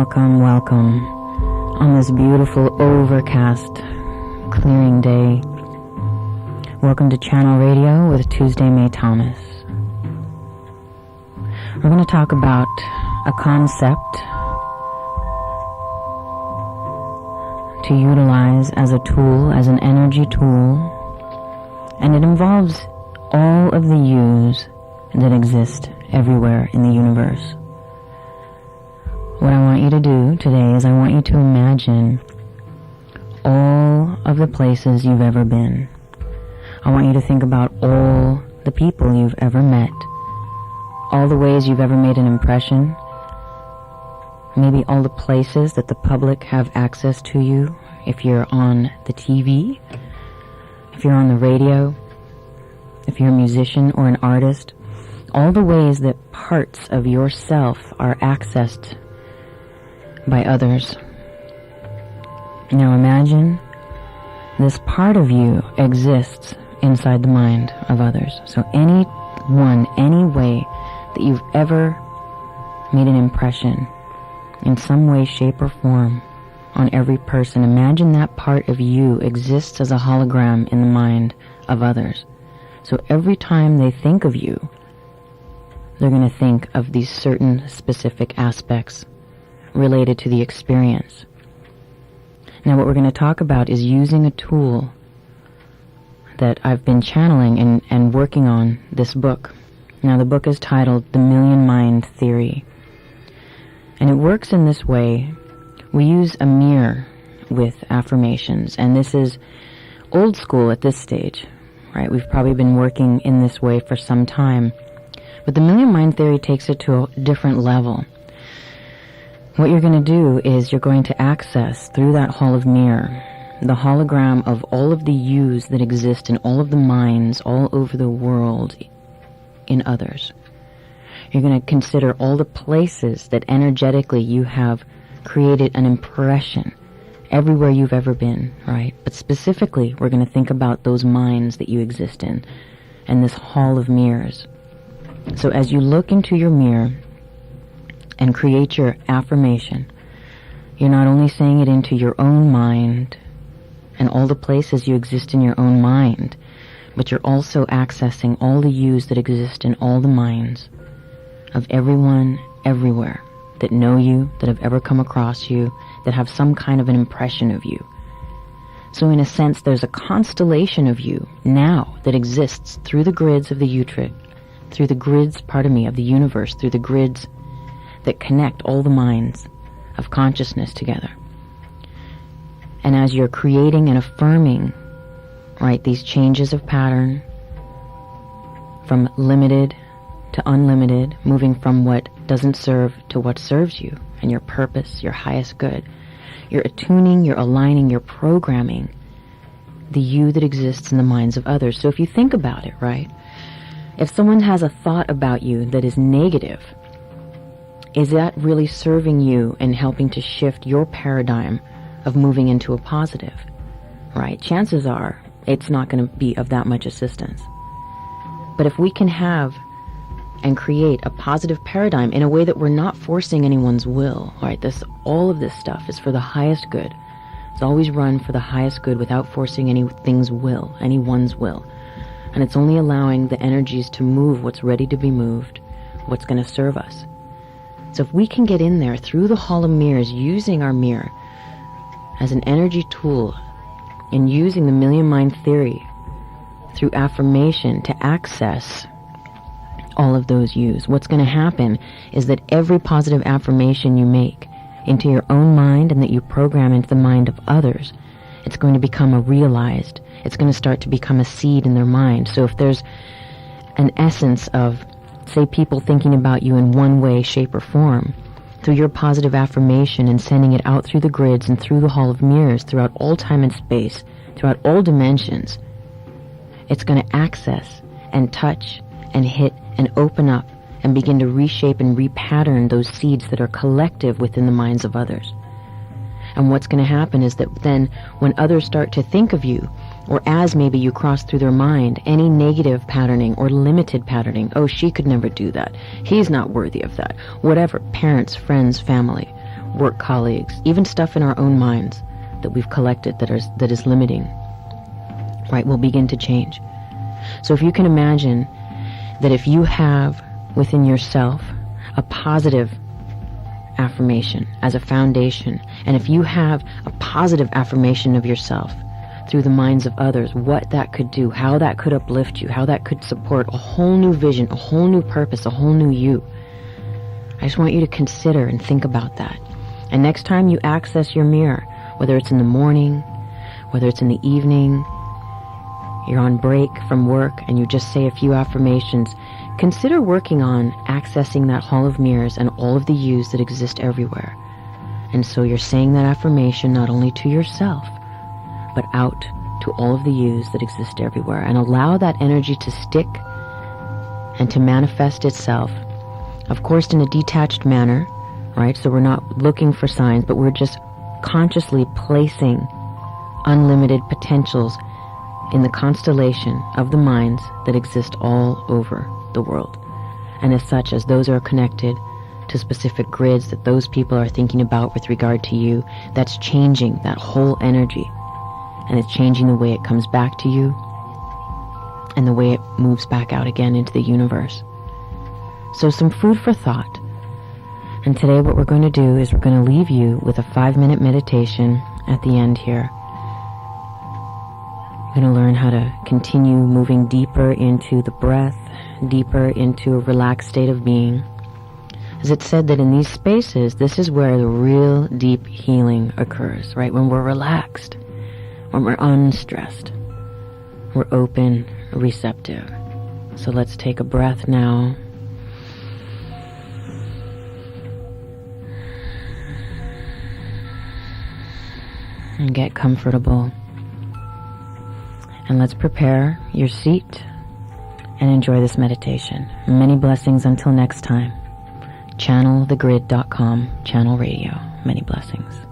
welcome, welcome on this beautiful, overcast, clearing day. Welcome to Channel Radio with Tuesday May Thomas. We're going to talk about a concept to utilize as a tool, as an energy tool, and it involves all of the yous that exist everywhere in the universe. What I want you to do today is I want you to imagine all of the places you've ever been. I want you to think about all the people you've ever met, all the ways you've ever made an impression, maybe all the places that the public have access to you, if you're on the TV, if you're on the radio, if you're a musician or an artist, all the ways that parts of yourself are accessed by others. Now imagine this part of you exists inside the mind of others. So any way that you've ever made an impression in some way, shape, or form on every person, imagine that part of you exists as a hologram in the mind of others. So every time they think of you, they're going to think of these certain specific aspects related to the experience. Now what we're going to talk about is using a tool that I've been channeling and working on this book. Now the book is titled The Million Mind Theory. And it works in this way. We use a mirror with affirmations, and this is old school at this stage, right? We've probably been working in this way for some time. But the Million Mind Theory takes it to a different level. What you're going to do is you're going to access through that hall of mirror the hologram of all of the yous that exist in all of the minds all over the world in others. You're going to consider all the places that energetically you have created an impression everywhere you've ever been, right? But specifically, we're going to think about those minds that you exist in and this hall of mirrors. So as you look into your mirror and create your affirmation, you're not only saying it into your own mind and all the places you exist in your own mind, but you're also accessing all the yous that exist in all the minds of everyone, everywhere, that know you, that have ever come across you, that have some kind of an impression of you. So in a sense, there's a constellation of you now that exists through the grids of the Utrecht, through the grids, of the universe, through the grids that connect all the minds of consciousness together. And as you're creating and affirming, right, these changes of pattern from limited to unlimited, moving from what doesn't serve to what serves you and your purpose, your highest good, you're attuning, you're aligning, you're programming the you that exists in the minds of others. So if you think about it, right, if someone has a thought about you that is negative, is that really serving you and helping to shift your paradigm of moving into a positive, right? Chances are it's not going to be of that much assistance. But if we can have and create a positive paradigm in a way that we're not forcing anyone's will, right? All of this stuff is for the highest good. It's always run for the highest good without forcing anyone's will. And it's only allowing the energies to move what's ready to be moved, what's going to serve us. So if we can get in there through the hall of mirrors, using our mirror as an energy tool and using the Million Mind Theory through affirmation to access all of those yous, what's going to happen is that every positive affirmation you make into your own mind and that you program into the mind of others, it's going to become it's going to start to become a seed in their mind. So if there's an essence of, say, people thinking about you in one way, shape, or form, through your positive affirmation and sending it out through the grids and through the hall of mirrors, throughout all time and space, throughout all dimensions, it's going to access and touch and hit and open up and begin to reshape and repattern those seeds that are collective within the minds of others. And what's going to happen is that then when others start to think of you, or as maybe you cross through their mind, any negative patterning or limited patterning, oh, she could never do that, he's not worthy of that, whatever, parents, friends, family, work colleagues, even stuff in our own minds that we've collected that is limiting, right, will begin to change. So if you can imagine that if you have within yourself a positive affirmation as a foundation, and if you have a positive affirmation of yourself through the minds of others, what that could do, how that could uplift you, how that could support a whole new vision, a whole new purpose, a whole new you. I just want you to consider and think about that. And next time you access your mirror, whether it's in the morning, whether it's in the evening, you're on break from work and you just say a few affirmations, consider working on accessing that hall of mirrors and all of the yous that exist everywhere. And so you're saying that affirmation not only to yourself, but out to all of the yous that exist everywhere. And allow that energy to stick and to manifest itself, of course in a detached manner, right? So we're not looking for signs, but we're just consciously placing unlimited potentials in the constellation of the minds that exist all over the world. And as such, as those are connected to specific grids that those people are thinking about with regard to you, that's changing that whole energy. And it's changing the way it comes back to you and the way it moves back out again into the universe. So some food for thought. And today what we're going to do is we're going to leave you with a 5-minute meditation at the end here. You're going to learn how to continue moving deeper into the breath, deeper into a relaxed state of being. As it's said that in these spaces, this is where the real deep healing occurs, right? When we're relaxed, when we're unstressed, we're open, receptive. So let's take a breath now. And get comfortable. And let's prepare your seat and enjoy this meditation. Many blessings until next time. Channelthegrid.com, Channel Radio. Many blessings.